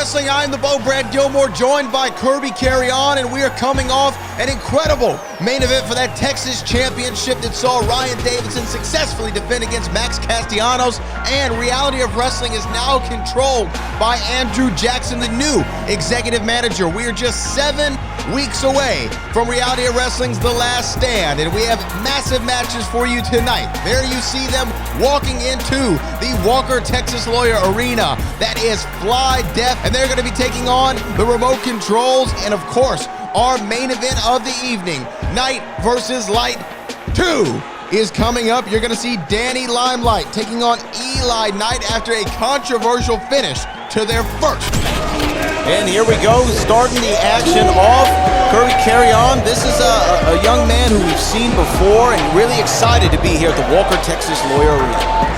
Wrestling. I'm the Beau Brad Gilmore, joined by Kirby Carry On, and we are coming off an incredible main event for that Texas Championship that saw Ryan Davidson successfully defend against Max Castellanos, and Reality of Wrestling is now controlled by Andrew Jackson, the new executive manager. We are just 7 weeks away from Reality of Wrestling's The Last Stand, and we have massive matches for you tonight. There you see them walking into the Walker Texas Lawyer Arena. That is Fly Death, and they're going to be taking on the remote controls, and of course, our main event of the evening, Knight versus Light 2 is coming up. You're going to see Danny Limelight taking on Eli Knight after a controversial finish to their first. And here we go, starting the action off. Kirby Carry On. This is a young man who we've seen before and really excited to be here at the Walker Texas Lawyer Arena.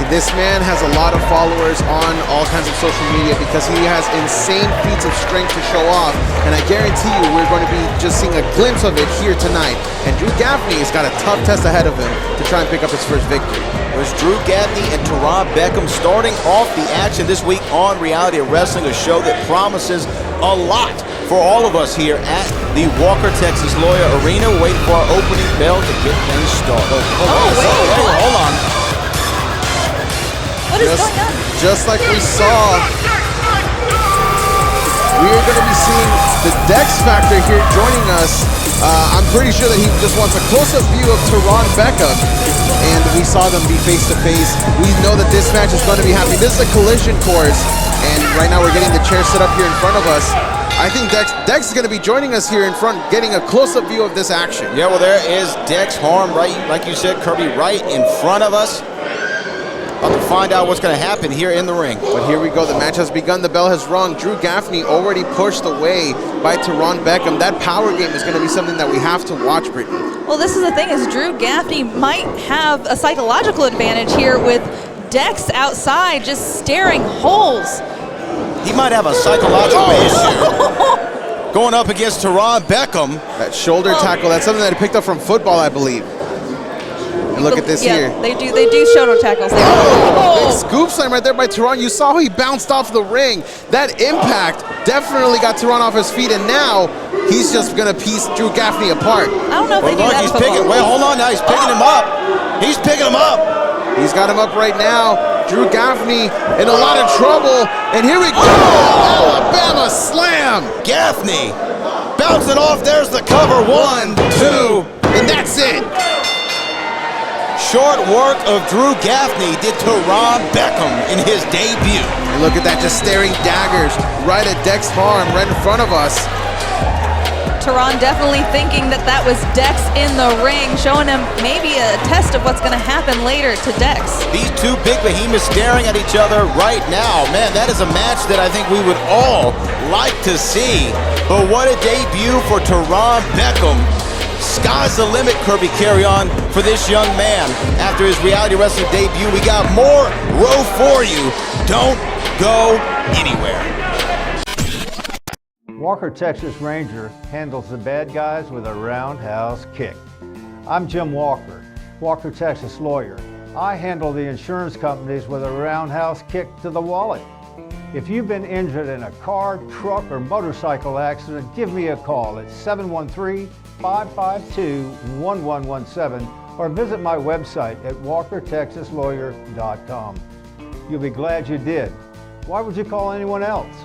This man has a lot of followers on all kinds of social media because he has insane feats of strength to show off, and I guarantee you we're going to be just seeing a glimpse of it here tonight. And Drew Gaffney has got a tough test ahead of him to try and pick up his first victory. There's Drew Gaffney and Teron Beckham starting off the action this week on Reality of Wrestling, a show that promises a lot for all of us here at the Walker Texas Lawyer Arena. We're waiting for our opening bell to get things started. Hold on. What is going on? Just like we saw, we are going to be seeing the Dex Factor here joining us. I'm pretty sure that he just wants a close-up view of Teron Beckham, and we saw them be face-to-face. We know that this match is going to be happening. This is a collision course, and right now we're getting the chair set up here in front of us. I think Dex is going to be joining us here in front, getting a close-up view of this action. Yeah, well, there is Dex Harm, right, like you said, Kirby, right in front of us. About to find out what's going to happen here in the ring. But here we go. The match has begun. The bell has rung. Drew Gaffney already pushed away by Teron Beckham. That power game is going to be something that we have to watch, Brittany. Well, this is the thing, is Drew Gaffney might have a psychological advantage here with Dex outside just staring holes. He might have a psychological issue going up against Teron Beckham. That shoulder tackle, that's something that he picked up from football, I believe. And look at this here. They do shoulder tackles. Big scoop slam right there by Teron. You saw how he bounced off the ring. That impact definitely got Teron off his feet, and now he's just going to piece Drew Gaffney apart. I don't know if they do that in football. Wait, hold on now. He's picking him up. He's picking him up. He's got him up right now. Drew Gaffney in a lot of trouble. And here we go. Alabama slam. Gaffney bouncing off. There's the cover. 1, 2. And that's it. Short work of Drew Gaffney did Teron Beckham in his debut. And look at that, just staring daggers right at Dex Harm right in front of us. Teron definitely thinking that that was Dex in the ring, showing him maybe a test of what's going to happen later to Dex. These two big behemoths staring at each other right now. Man, that is a match that I think we would all like to see. But what a debut for Teron Beckham. Sky's the limit, Kirby Carry On, for this young man. After his Reality Wrestling debut, we got more Row for you. Don't go anywhere. Walker Texas Ranger handles the bad guys with a roundhouse kick. I'm Jim Walker, Walker Texas Lawyer. I handle the insurance companies with a roundhouse kick to the wallet. If you've been injured in a car, truck, or motorcycle accident, give me a call at 713-552-1117 or visit my website at walkertexaslawyer.com. You'll be glad you did. Why would you call anyone else?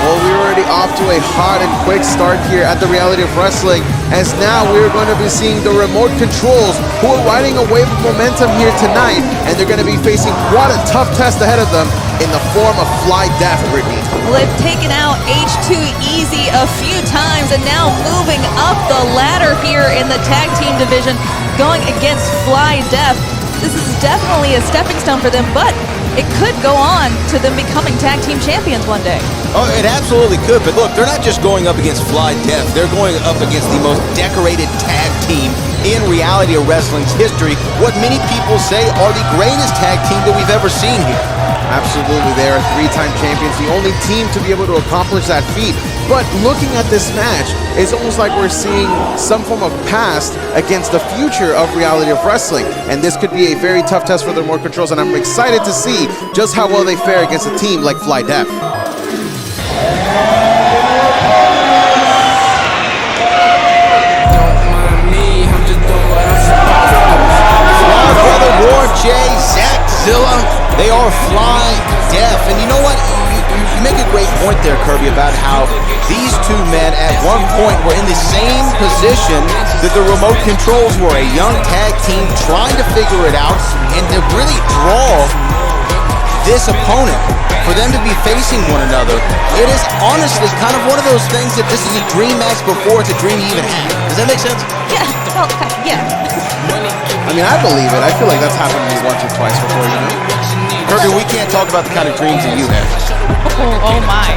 Well, we're already off to a hot and quick start here at the Reality of Wrestling, as now we're going to be seeing the remote controls who are riding a wave of momentum here tonight, and they're going to be facing quite a tough test ahead of them in the form of Fly Death, Brittany. Well, they've taken out H2 Easy a few times, and now moving up the ladder here in the tag team division, going against Fly Death. This is definitely a stepping stone for them, but it could go on to them becoming tag team champions one day. Oh, it absolutely could, but look, they're not just going up against Fly Death, they're going up against the most decorated tag team in Reality of Wrestling's history, what many people say are the greatest tag team that we've ever seen here. Absolutely, they are three-time champions, the only team to be able to accomplish that feat. But looking at this match, it's almost like we're seeing some form of past against the future of Reality of Wrestling. And this could be a very tough test for the Remote Controls, and I'm excited to see just how well they fare against a team like Fly Def. Brother Warren J, Zach Zilla, they are Fly Def. And you know what? You make a great point there, Kirby, about how these two men at one point were in the same position that the Remote Controls were, a young tag team trying to figure it out and to really draw this opponent, for them to be facing one another. It is honestly kind of one of those things that this is a dream match before it's a dream you even had. Does that make sense? Yeah, well, yeah. I mean, I believe it. I feel like that's happened to me once or twice before, you know? Kirby, we can't talk about the kind of dreams that you have. Oh my.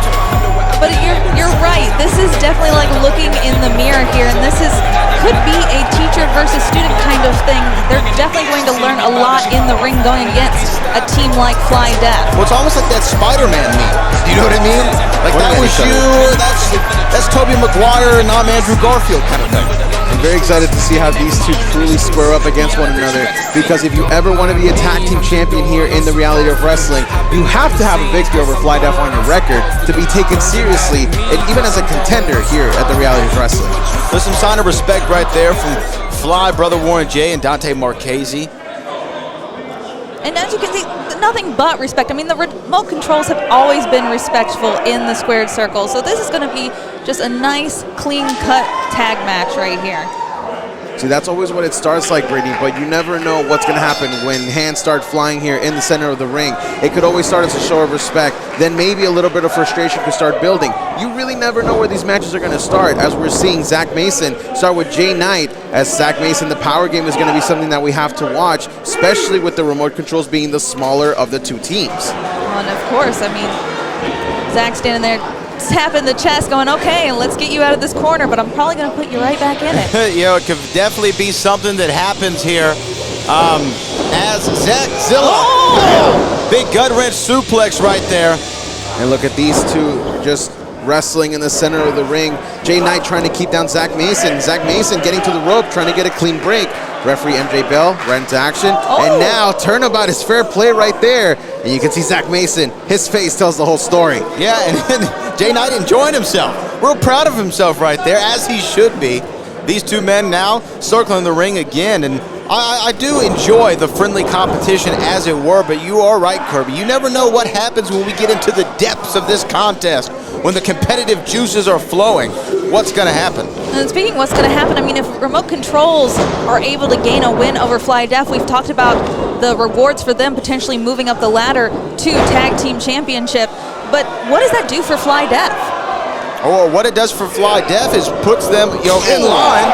But you're right. This is definitely like looking in the mirror here, and this could be a teacher versus student kind of thing. They're definitely going to learn a lot in the ring going against a team like Fly Def. Well, it's almost like that Spider-Man meme. Do you know what I mean? Like that was you, that's Tobey Maguire, and I'm Andrew Garfield kind of thing. I'm very excited to see how these two truly square up against one another, because if you ever want to be a tag team champion here in the Reality of Wrestling, you have to have a victory over Fly Def on your record to be taken seriously, and even as a contender here at the Reality of Wrestling. There's some sign of respect right there from Fly, Brother Warren J, and Dante Marchese. And as you can see, nothing but respect. I mean, the Remote Controls have always been respectful in the squared circle. So this is going to be just a nice, clean-cut tag match right here. See, that's always what it starts like, Brittany, but you never know what's going to happen when hands start flying here in the center of the ring. It could always start as a show of respect, then maybe a little bit of frustration could start building. You really never know where these matches are going to start, as we're seeing Zach Mason start with Jay Knight. As Zach Mason, the power game is going to be something that we have to watch, especially with the Remote Controls being the smaller of the two teams. Well, and of course, I mean, Zach standing there tapping the chest going, okay, let's get you out of this corner, but I'm probably going to put you right back in it. You know, it could definitely be something that happens here. As Zach Zilla, big gut wrench suplex right there. And look at these two just wrestling in the center of the ring. Jay Knight trying to keep down Zach Mason. Zach Mason getting to the rope, trying to get a clean break. Referee MJ Bell right into action. And now turnabout is fair play right there. And you can see Zach Mason, his face tells the whole story. Yeah, and Jay Knight enjoying himself. Real proud of himself right there, as he should be. These two men now circling the ring again, and I do enjoy the friendly competition, as it were, but you are right, Kirby. You never know what happens when we get into the depths of this contest, when the competitive juices are flowing. What's going to happen? And speaking of what's going to happen, I mean, if Remote Controls are able to gain a win over Fly Def, we've talked about the rewards for them potentially moving up the ladder to Tag Team Championship, but what does that do for Fly Def? Or what it does for Fly Def is puts them, in line,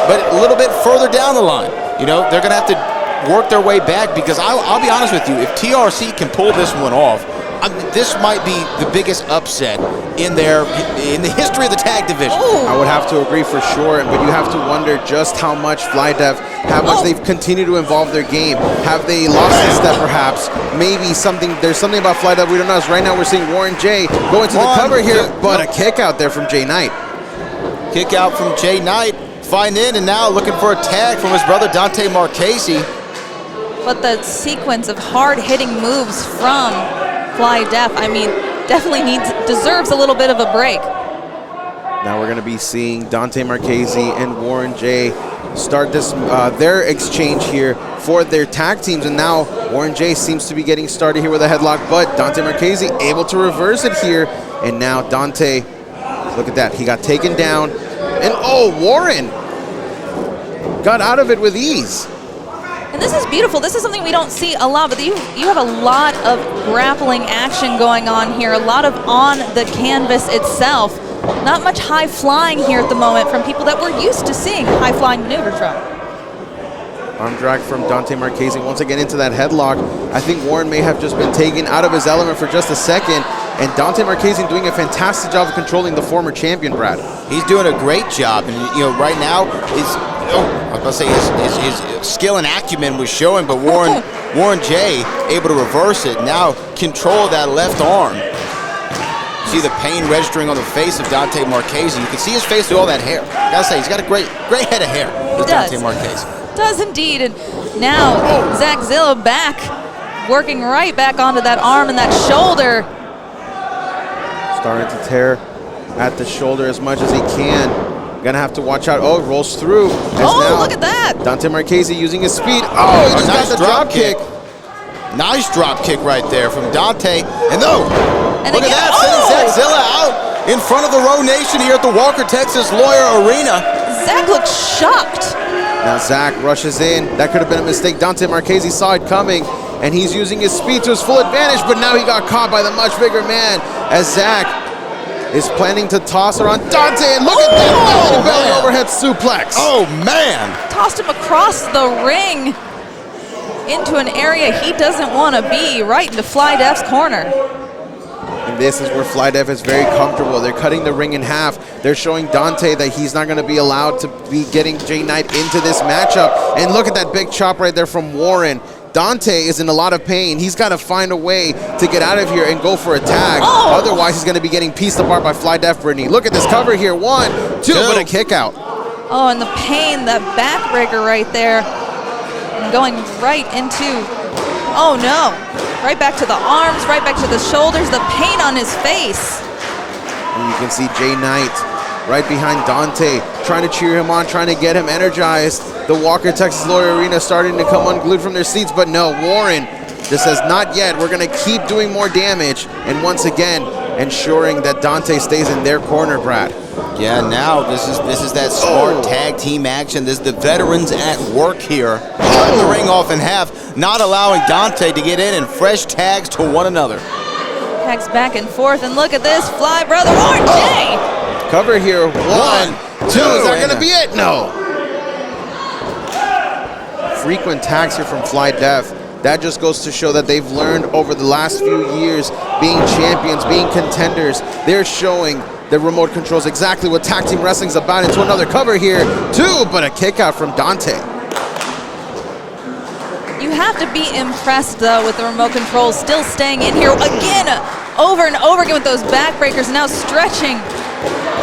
but a little bit further down the line. They're going to have to work their way back, because I'll be honest with you, if TRC can pull this one off, this might be the biggest upset in the history of the tag division. Ooh. I would have to agree for sure, but you have to wonder just how much Fly Def, how much they've continued to evolve their game. Have they lost a step perhaps? Maybe there's something about Fly Def we don't know. Right now we're seeing Warren J go into the cover here, but a kick out there from Jay Knight. Kick out from Jay Knight, find in, and now looking for a tag from his brother Dante Marchese. But the sequence of hard-hitting moves from Fly Def, I mean, definitely deserves a little bit of a break. Now we're going to be seeing Dante Marchese and Warren J start this their exchange here for their tag teams, and now Warren J seems to be getting started here with a headlock, but Dante Marchese able to reverse it here, and now Dante, look at that, he got taken down, and Warren got out of it with ease. And this is beautiful. This is something we don't see a lot, but you have a lot of grappling action going on here, a lot of on the canvas itself. Not much high flying here at the moment from people that we're used to seeing high flying maneuvers from. Arm drag from Dante Marchese once again into that headlock. I think Warren may have just been taken out of his element for just a second, and Dante Marchese doing a fantastic job of controlling the former champion, Brad. He's doing a great job, and right now I was about to say his skill and acumen was showing, but Warren J able to reverse it. Now control that left arm. See the pain registering on the face of Dante Marchese. You can see his face through all that hair. Gotta say, he's got a great head of hair. Dante Marchese does indeed. And now Zach Zilla back, working right back onto that arm and that shoulder. Starting to tear at the shoulder as much as he can. Gonna have to watch out. Oh, rolls through. Oh, look at that. Dante Marchese using his speed. Oh, he just nice got the drop kick. Nice drop kick right there from Dante. And And look at that, sending Zach Zilla out in front of the Row Nation here at the Walker Texas Lawyer Arena. Zach looks shocked. Now Zach rushes in. That could have been a mistake. Dante Marchese saw it coming, and he's using his speed to his full advantage, but now he got caught by the much bigger man as Zach is planning to toss around Dante, and look at that belly overhead suplex. Oh, man. Tossed him across the ring into an area he doesn't want to be, right into Fly Def's corner. And this is where Fly Def is very comfortable. They're cutting the ring in half. They're showing Dante that he's not going to be allowed to be getting Jay Knight into this matchup. And look at that big chop right there from Warren. Dante is in a lot of pain. He's got to find a way to get out of here and go for a tag. Otherwise, he's going to be getting pieced apart by Fly Def Brittany. Look at this cover here. 1, 2, but a kick out. Oh, and the pain, that backbreaker right there. And going right into, oh no. Right back to the arms, right back to the shoulders, the pain on his face. And you can see Jay Knight right behind Dante, trying to cheer him on, trying to get him energized. The Walker Texas Lawyer Arena starting to come unglued from their seats, but no, Warren just says, not yet. We're going to keep doing more damage, and once again, ensuring that Dante stays in their corner, Brad. Yeah, now this is that smart tag team action. This is the veterans at work here. Cutting the ring off in half, not allowing Dante to get in, and fresh tags to one another. Tags back and forth, and look at this, Fly Brother Warren J. Cover here, 1, 2, is that going to be it? No. Frequent tags here from Fly Def. That just goes to show that they've learned over the last few years being champions, being contenders. They're showing the remote controls exactly what tag team wrestling's about. Into another cover here, 2, but a kick out from Dante. You have to be impressed, though, with the remote controls still staying in here again, over and over again with those backbreakers, now stretching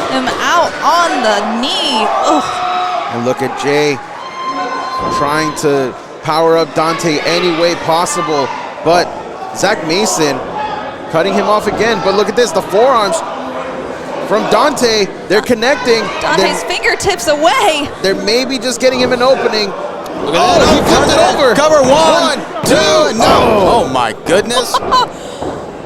him out on the knee. Ugh. And look at Jay trying to power up Dante any way possible, but Zach Mason cutting him off again. But look at this, the forearms from Dante, they're connecting. Dante's fingertips away. They're maybe just getting him an opening. Look at that. He flipped it over. Cover 1, 2, no. Oh my goodness.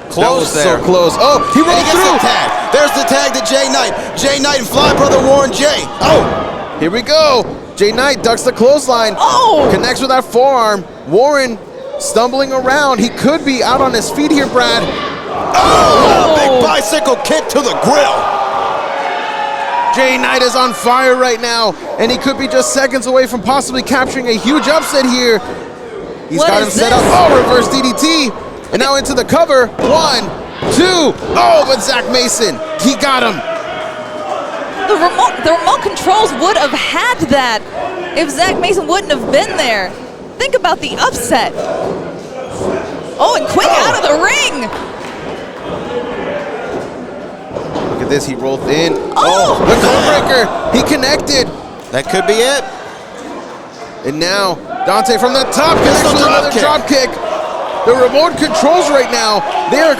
Close there. So close. Oh, he And rolled he gets through. the tag. There's the tag to Jay Knight. Jay Knight and Fly Brother Warren J. Oh. Here we go. Jay Knight ducks the clothesline. Oh. Connects with that forearm. Warren stumbling around. He could be out on his feet here, Brad. Oh. Big bicycle kick to the grill. Jay Knight is on fire right now, and he could be just seconds away from possibly capturing a huge upset here. He's What got him is set this? up. Oh, reverse DDT. And now into the cover. 1, 2. Oh, but Zach Mason, he got him. The remote controls would have had that if Zach Mason wouldn't have been there. Think about the upset. Oh, and quick out of the ring. Look at this, he rolled in. Oh. The code breaker, he connected. That could be it. And now, Dante from the top connects with another drop kick. The remote controls right now, they're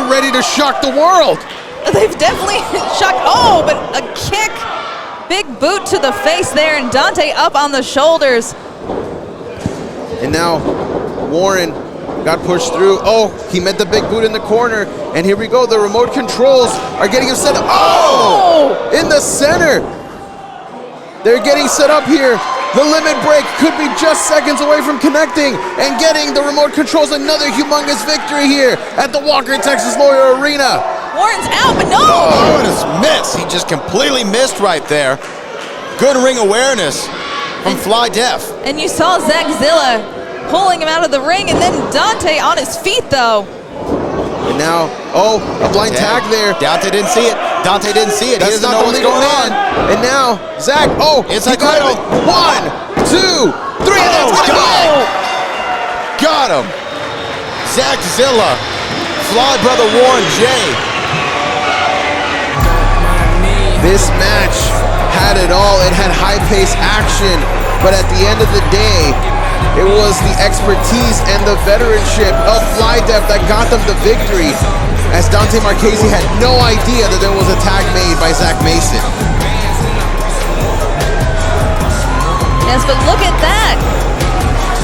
ready to shock the world. They've definitely shocked. Oh, but a kick. Big boot to the face there, and Dante up on the shoulders. And now, Warren got pushed through. Oh, he met the big boot in the corner. And here we go, the remote controls are getting him set up. Oh! In the center. They're getting set up here. The limit break could be just seconds away from connecting and getting the remote controls another humongous victory here at the Walker Texas Lawyer Arena. Warren's out, but no! Oh, and it's missed. He just completely missed right there. Good ring awareness from Fly Def. And you saw Zach Zilla pulling him out of the ring, and then Dante on his feet, though. And now, oh, a blind tag there. Dante didn't see it. Dante didn't see it. He That's doesn't not know the what's legal going run. on. And now, Zach, It's he like got Riddle. it. 1, 2, 3, and that's gonna go. Got him. Zach Zilla. Fly brother Warren J. This match had it all. It had high-paced action, but at the end of the day, it was the expertise and the veteranship of FlyDev that got them the victory, as Dante Marchese had no idea that there was a tag made by Zach Mason. Yes, but look at that.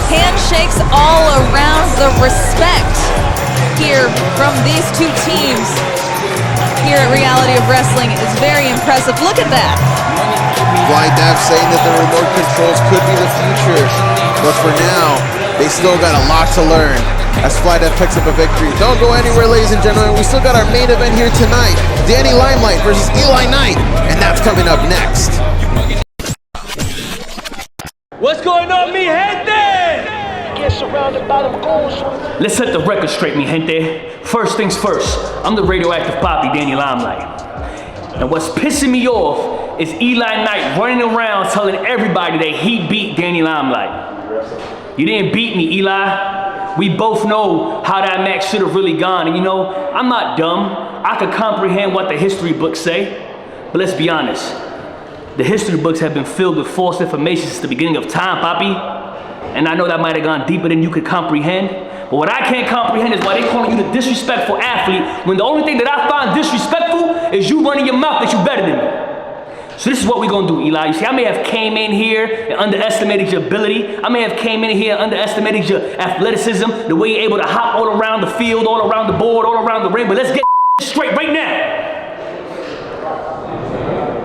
Handshakes all around. The respect here from these two teams here at Reality of Wrestling is very impressive. Look at that. FlyDev saying that the remote controls could be the future, but for now, they still got a lot to learn as FlyDev picks up a victory. Don't go anywhere, ladies and gentlemen. We still got our main event here tonight. Danny Limelight versus Eli Knight, and that's coming up next. What's going on, mi gente? Get surrounded by them goons. Let's set the record straight, mi gente. First things first, I'm the radioactive poppy, Danny Limelight. And what's pissing me off is Eli Knight running around telling everybody that he beat Danny Limelight. You didn't beat me, Eli. We both know how that match should have really gone. And you know, I'm not dumb. I can comprehend what the history books say. But let's be honest. The history books have been filled with false information since the beginning of time, Poppy. And I know that might have gone deeper than you could comprehend. But what I can't comprehend is why they calling you the disrespectful athlete when the only thing that I find disrespectful is you running your mouth that you're better than me. So this is what we're gonna do, Eli. You see, I may have came in here and underestimated your ability. I may have came in here and underestimated your athleticism, the way you're able to hop all around the field, all around the board, all around the ring. But let's get straight right now.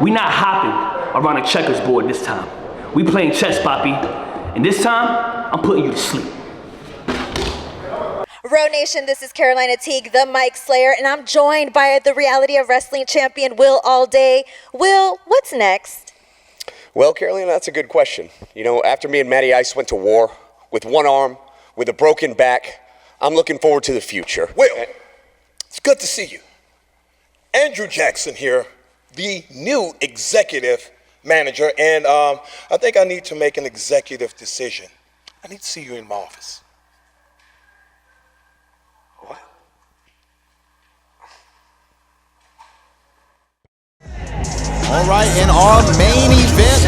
We're not hopping around a checkers board this time. We playing chess, Poppy. And this time, I'm putting you to sleep. Row Nation, this is Carolina Teague, the Mike Slayer, and I'm joined by the Reality of Wrestling champion, Will Allday. Will, what's next? Well, Carolina, that's a good question. You know, after me and Matty Ice went to war with one arm, with a broken back, I'm looking forward to the future. Will, it's good to see you. Andrew Jackson here, the new executive manager, and I think I need to make an executive decision. I need to see you in my office. What? All right, in our main event,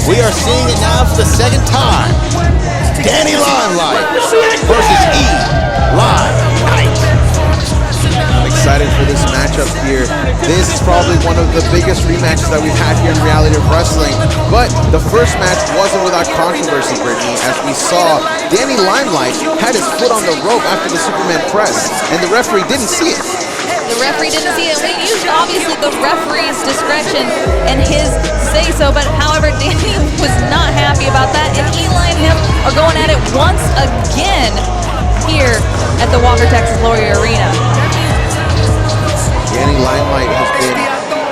we are seeing it now for the second time. Danny Limelight versus Eli Knight. I'm excited for this matchup here. This is probably one of the biggest rematches that we've had here in Reality of Wrestling. But the first match wasn't without controversy, Brittany, as we saw Danny Limelight had his foot on the rope after the Superman press, and the referee didn't see it. The referee didn't see it. We used, obviously, the referee's discretion and his say-so, but however, Danny was not happy about that, and Eli and him are going at it once again here at the Walker Texas Lawyer Arena. Danny Limelight has been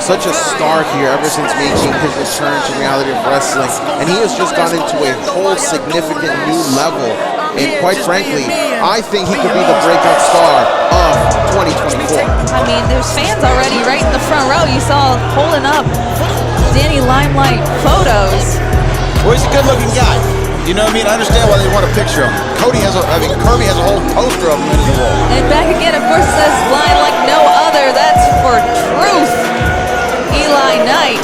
such a star here ever since making his return to Reality of Wrestling, and he has just gone into a whole significant new level. And quite frankly, I think he could be the breakout star of 2024. I mean, there's fans already right in the front row. You saw holding up Danny Limelight photos. Well, he's a good-looking guy. You know what I mean? I understand why they want a picture of him. Kirby has a whole poster of him in his wall. And back again, of course, it says blind like no other. That's for truth. Eli Knight.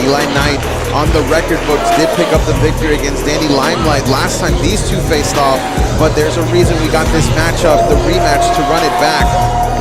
Eli Knight on the record books did pick up the victory against Danny Limelight last time these two faced off, but there's a reason we got this matchup, the rematch, to run it back.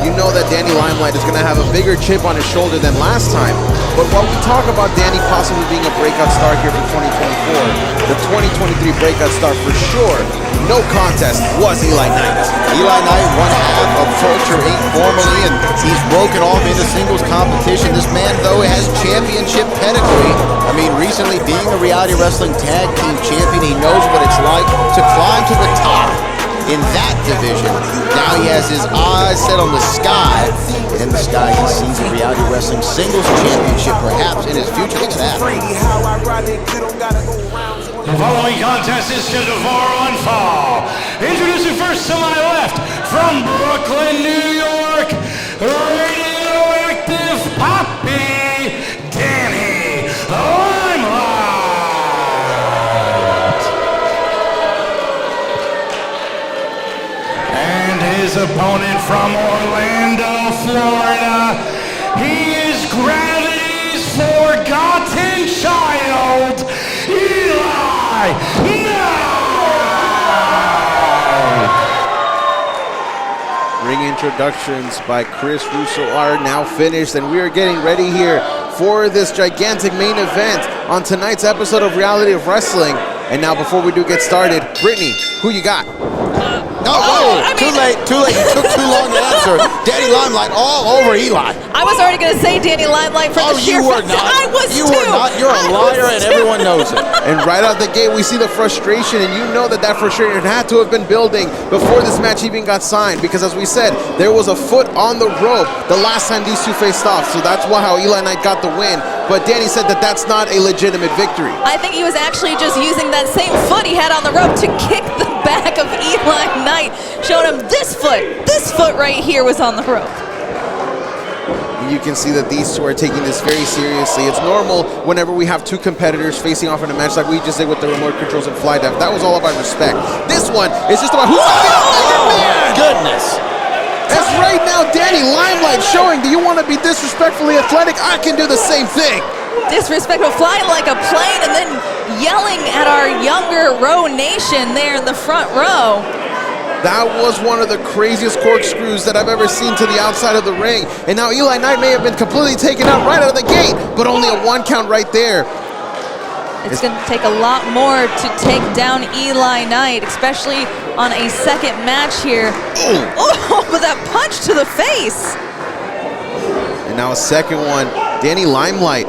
You know that Danny Limelight is going to have a bigger chip on his shoulder than last time. But while we talk about Danny possibly being a breakout star here for 2024, the 2023 breakout star for sure, no contest, was Eli Knight. Eli Knight, one half of Culture Inc. formerly, and he's broken off into singles competition. This man, though, has championship pedigree. I mean, recently being a Reality Wrestling Tag Team Champion, he knows what it's like to climb to the top in that division. Now he has his eyes set on the sky, and in the sky he sees a Reality Wrestling Singles Championship perhaps in his future. Look at that. The following contest is scheduled for one fall. Introducing first to my left, from Brooklyn, New York, radioactive his opponent from Orlando, Florida. He is gravity's forgotten child, Eli Knight. Ring introductions by Chris Russo are now finished, and we are getting ready here for this gigantic main event on tonight's episode of Reality of Wrestling. And now, before we do get started, Brittany, who you got? Too late. You took too long to answer. Danny Limelight all over Eli. I was already going to say Danny Limelight from the sheer you were fact not. that I was You too. were not. You're a liar, and everyone knows it. And right out the gate, we see the frustration, and you know that frustration had to have been building before this match even got signed, because as we said, there was a foot on the rope the last time these two faced off, so that's how Eli Knight got the win. But Danny said that that's not a legitimate victory. I think he was actually just using that same foot he had on the rope to kick the back of Eli Knight, showing him this foot right here was on the rope. You can see that these two are taking this very seriously. It's normal whenever we have two competitors facing off in a match like we just did with the remote controls and Fly Death. That was all about respect. This one is just about who's going to be the Goodness. That's right now, Danny Limelight showing, do you want to be disrespectfully athletic? I can do the same thing. Disrespectful, flying like a plane and then yelling at our younger Row Nation there in the front row. That was one of the craziest corkscrews that I've ever seen to the outside of the ring. And now Eli Knight may have been completely taken out right out of the gate, but only a 1 count right there. It's going to take a lot more to take down Eli Knight, especially on a second match here. Oh, with that punch to the face. And now a second one. Danny Limelight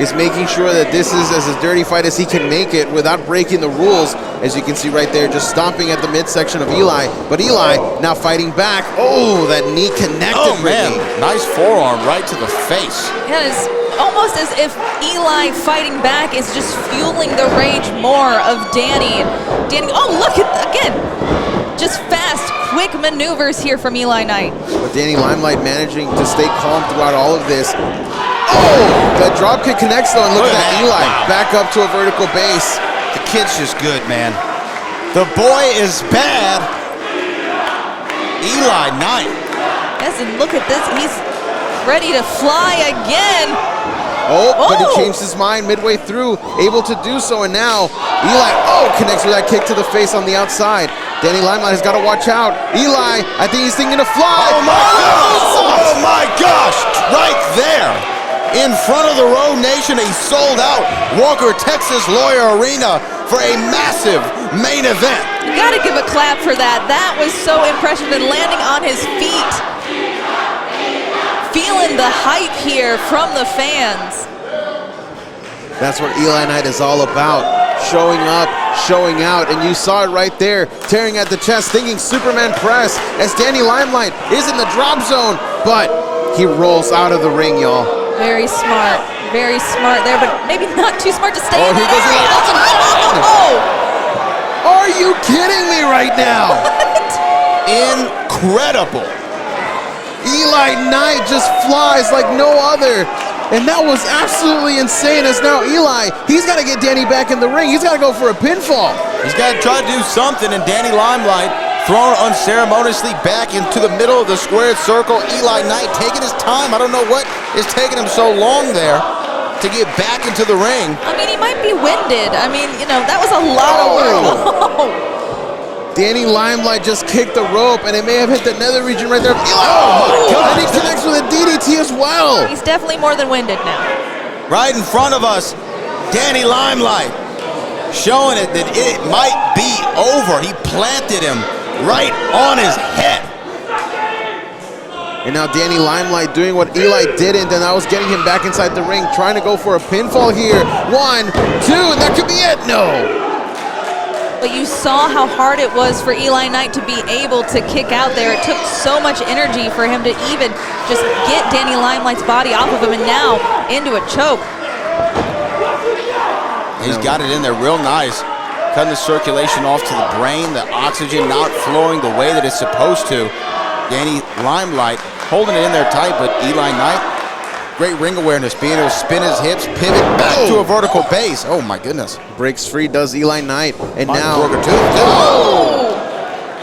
is making sure that this is as a dirty fight as he can make it without breaking the rules. As you can see right there, just stomping at the midsection of Eli. But Eli now fighting back. Oh, that knee connected. Oh, man. Nice forearm right to the face. Yeah, it's almost as if Eli fighting back is just fueling the rage more of Danny. Oh, look at, again, just fast, quick maneuvers here from Eli Knight. But Danny Limelight managing to stay calm throughout all of this. Oh, that drop kick connects though, and look at that, Eli back up to a vertical base. The kid's just good, man. The boy is bad. Eli Knight. Yes, and look at this, he's ready to fly again. Oh, but he changed his mind midway through, able to do so, and now Eli, connects with that kick to the face on the outside. Danny Limelight has got to watch out. Eli, I think he's thinking to fly. Oh my gosh, right there. In front of the Row Nation, a sold-out Walker Texas Lawyer Arena for a massive main event. You gotta give a clap for that. That was so impressive, and landing on his feet. Feeling the hype here from the fans. That's what Eli Knight is all about. Showing up, showing out, and you saw it right there, tearing at the chest, thinking Superman press as Danny Limelight is in the drop zone, but he rolls out of the ring, y'all. Very smart there, but maybe not too smart to stay in that area. Are you kidding me right now? Incredible. Eli Knight just flies like no other. And that was absolutely insane, as now Eli, he's got to get Danny back in the ring. He's got to go for a pinfall. He's got to try to do something, and Danny Limelight thrown unceremoniously back into the middle of the squared circle. Eli Knight taking his time. I don't know what is taking him so long there to get back into the ring. I mean, he might be winded. I mean, that was a lot of work. Danny Limelight just kicked the rope, and it may have hit the nether region right there. Eli, and he connects with a DDT as well. He's definitely more than winded now. Right in front of us, Danny Limelight showing it that it might be over. He planted him right on his head. And now Danny Limelight doing what Eli didn't, and that was getting him back inside the ring, trying to go for a pinfall here. 1, 2, and that could be it. No. But you saw how hard it was for Eli Knight to be able to kick out there. It took so much energy for him to even just get Danny Limelight's body off of him, and now into a choke. He's got it in there real nice. Cutting the circulation off to the brain, the oxygen not flowing the way that it's supposed to. Danny Limelight holding it in there tight, but Eli Knight, great ring awareness, being able to spin his hips, pivot back to a vertical base. Oh my goodness. Breaks free does Eli Knight, and now.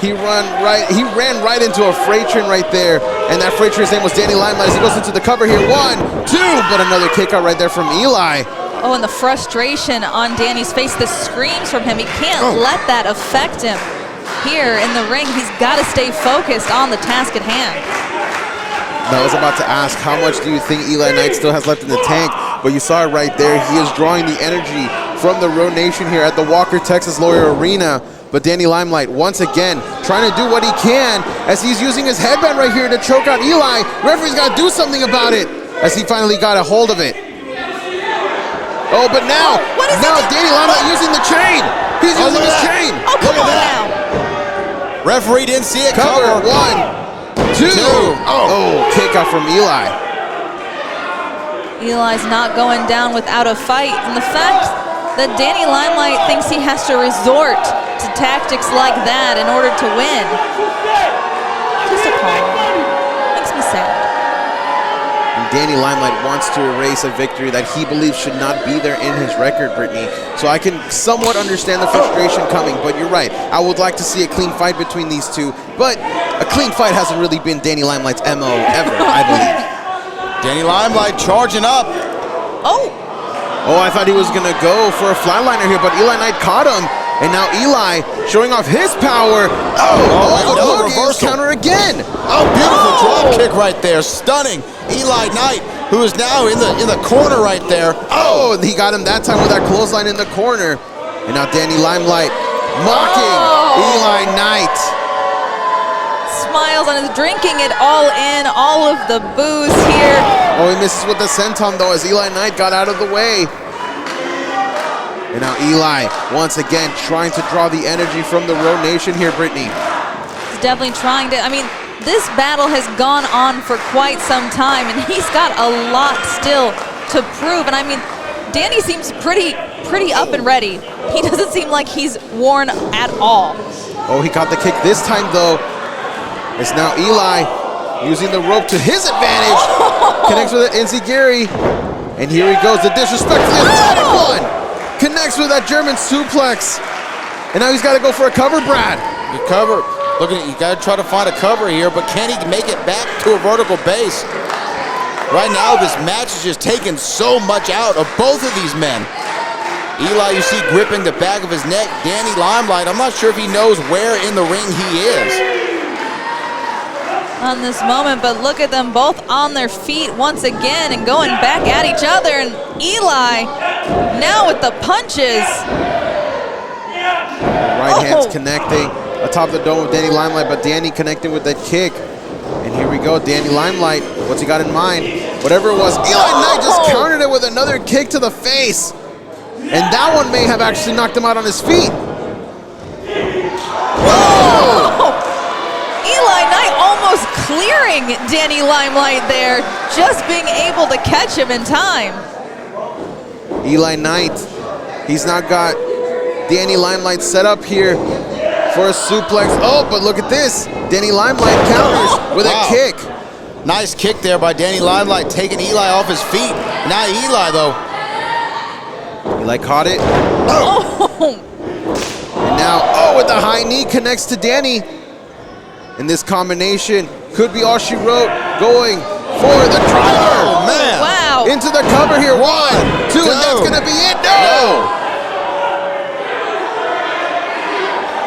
He ran right into a freight train right there, and that freight train's name was Danny Limelight as he goes into the cover here. 1, 2, but another kick out right there from Eli. Oh, and the frustration on Danny's face, the screams from him. He can't let that affect him here in the ring. He's got to stay focused on the task at hand. I was about to ask, how much do you think Eli Knight still has left in the tank? But you saw it right there. He is drawing the energy from the Road Nation here at the Walker Texas Lawyer Arena. But Danny Limelight, once again, trying to do what he can as he's using his headband right here to choke out Eli. Referee's got to do something about it as he finally got a hold of it. Oh, but now Danny Limelight using the chain. He's using his chain. Oh, come on now. Referee didn't see it. Cover. 1, 2. Oh, kick out from Eli. Eli's not going down without a fight. And the fact that Danny Limelight thinks he has to resort to tactics like that in order to win. Just a call. Makes me sad. And Danny Limelight wants to erase a victory that he believes should not be there in his record, Brittany. So I can somewhat understand the frustration coming, but you're right. I would like to see a clean fight between these two, but a clean fight hasn't really been Danny Limelight's MO ever, I believe. Danny Limelight charging up. Oh, I thought he was going to go for a flatliner here, but Eli Knight caught him. And now Eli showing off his power. Look, reverse counter again. Oh, beautiful drop kick right there. Stunning. Eli Knight, who is now in the corner right there. Oh, and he got him that time with that clothesline in the corner. And now Danny Limelight mocking Eli Knight. Smiles and is drinking it all in, all of the booze here. Oh, he misses with the senton though as Eli Knight got out of the way. And now Eli, once again, trying to draw the energy from the Road Nation here, Brittany. He's definitely trying to, I mean, this battle has gone on for quite some time, and he's got a lot still to prove. And I mean, Danny seems pretty up and ready. He doesn't seem like he's worn at all. Oh, he caught the kick this time, though. It's now Eli using the rope to his advantage. Connects with it, Enziguri. And here he goes, the disrespectfully athletic one. Connects with that German suplex. And now he's got to go for a cover, Brad. The cover. Look at it. You got to try to find a cover here, but can he make it back to a vertical base? Right now, this match is just taking so much out of both of these men. Eli, you see, gripping the back of his neck. Danny Limelight, I'm not sure if he knows where in the ring he is. On this moment, but look at them both on their feet once again and going back at each other. And Eli now with the punches. Right hand's connecting atop the dome of Danny Limelight, but Danny connecting with that kick. And here we go, Danny Limelight. What's he got in mind? Whatever it was, Eli Knight just countered it with another kick to the face. And that one may have actually knocked him out on his feet. Eli Knight almost clearing Danny Limelight there, just being able to catch him in time. Eli Knight, he's not got Danny Limelight set up here for a suplex. Oh, but look at this. Danny Limelight counters with a kick. Nice kick there by Danny Limelight, taking Eli off his feet. Now Eli, though. Eli caught it. And now, with the high knee connects to Danny. And this combination could be all she wrote, going for the driver. Oh, man. Wow. Into the cover here. 1, 2, and that's going to be it. No.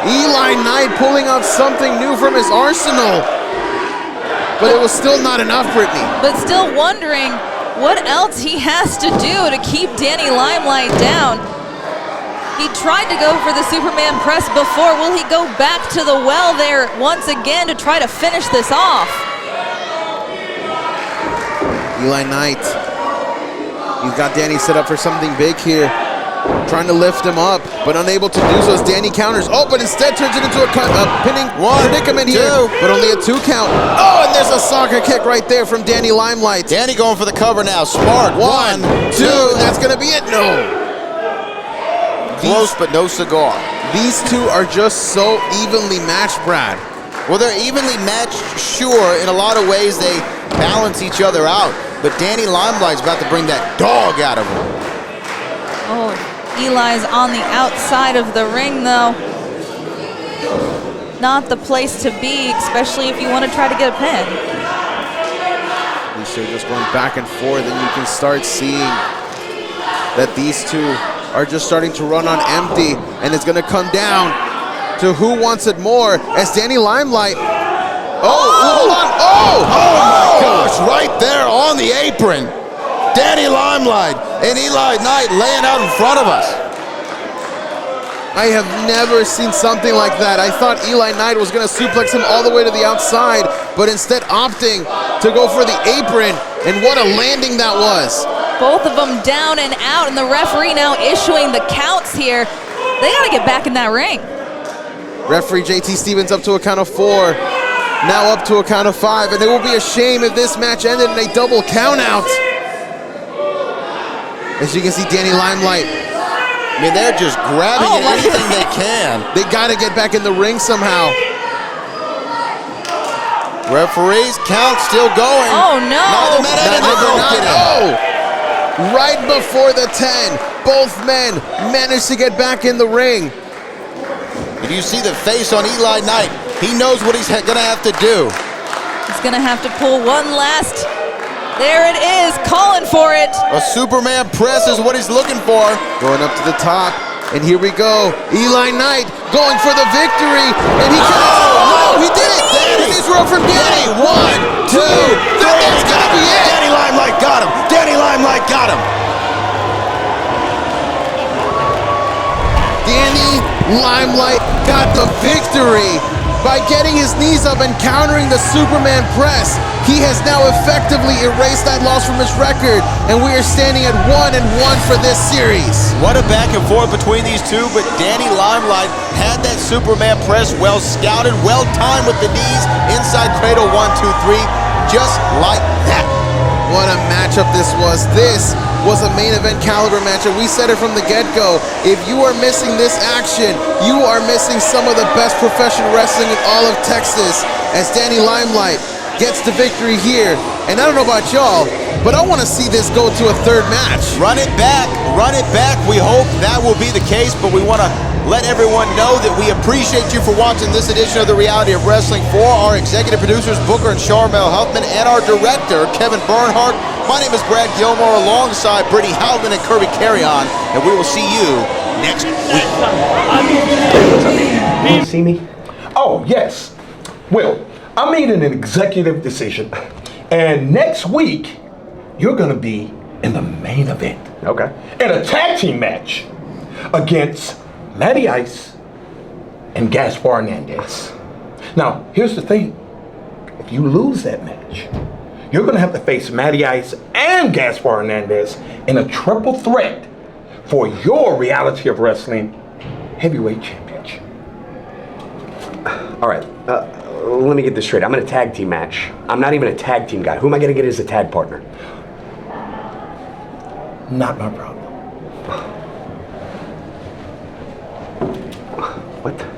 Eli Knight pulling out something new from his arsenal. But it was still not enough, Brittany. But still wondering what else he has to do to keep Danny Limelight down. He tried to go for the Superman press before. Will he go back to the well there once again to try to finish this off? Eli Knight, he's got Danny set up for something big here. Trying to lift him up, but unable to do so as Danny counters. Oh, but instead turns it into a pinning predicament here, but only a 2 count. Oh, and there's a soccer kick right there from Danny Limelight. Danny going for the cover now. Smart. 1, 2, that's going to be it. No. Close, but no cigar. These two are just so evenly matched, Brad. Well, they're evenly matched, sure. In a lot of ways, they balance each other out. But Danny Limelight's about to bring that dog out of him. Oh, Eli's on the outside of the ring, though. not the place to be, especially if you want to try to get a pin. These two are just going back and forth, and you can start seeing that these two are just starting to run on empty, and it's going to come down to who wants it more as Danny Limelight. Oh my gosh, right there on the apron. Danny Limelight and Eli Knight laying out in front of us. I have never seen something like that. I thought Eli Knight was going to suplex him all the way to the outside, but instead opting to go for the apron, and what a landing that was. Both of them down and out, and the referee now issuing the counts here. They got to get back in that ring. Referee JT Stevens up to a count of 4, now up to a count of 5, and it will be a shame if this match ended in a double count out. As you can see, Danny Limelight, I mean, they're just grabbing at anything they can. they got to get back in the ring somehow. Referees count still going. Oh no! Neither men and both get in. Right before the 10, both men managed to get back in the ring. Did you see the face on Eli Knight? He knows what he's going to have to do. He's going to have to pull one last. There it is, calling for it. A Superman press is what he's looking for. Going up to the top, and here we go. Eli Knight going for the victory, and he he did it! Danny! This row from Danny. 1, 2, 3. That's gotta be it. Danny Limelight got him. Danny Limelight got him. Danny Limelight got the victory by getting his knees up and countering the Superman press. He has now effectively erased that loss from his record, and we are standing at 1-1 for this series. What a back and forth between these two, but Danny Limelight had that Superman press well scouted, well timed with the knees, inside cradle 1, 2, 3, just like that. What a matchup this was. This was a main event caliber matchup. We said it from the get-go. If you are missing this action, you are missing some of the best professional wrestling in all of Texas, as Danny Limelight gets the victory here. And I don't know about y'all, but I want to see this go to a third match. Run it back, run it back. We hope that will be the case, but we want to let everyone know that we appreciate you for watching this edition of The Reality of Wrestling. For our executive producers, Booker and Charmel Huffman, and our director, Kevin Bernhardt, my name is Brad Gilmore, alongside Brittany Howland and Kirby Carrion, and we will see you next week. You see me? Oh, yes. Well, I made an executive decision, and next week, you're going to be in the main event. Okay. In a tag team match against Matty Ice and Gaspar Hernandez. Now, here's the thing. If you lose that match, you're going to have to face Matty Ice and Gaspar Hernandez in a triple threat for your Reality of Wrestling Heavyweight Championship. All right, let me get this straight. I'm in a tag team match. I'm not even a tag team guy. Who am I going to get as a tag partner? Not my problem. What?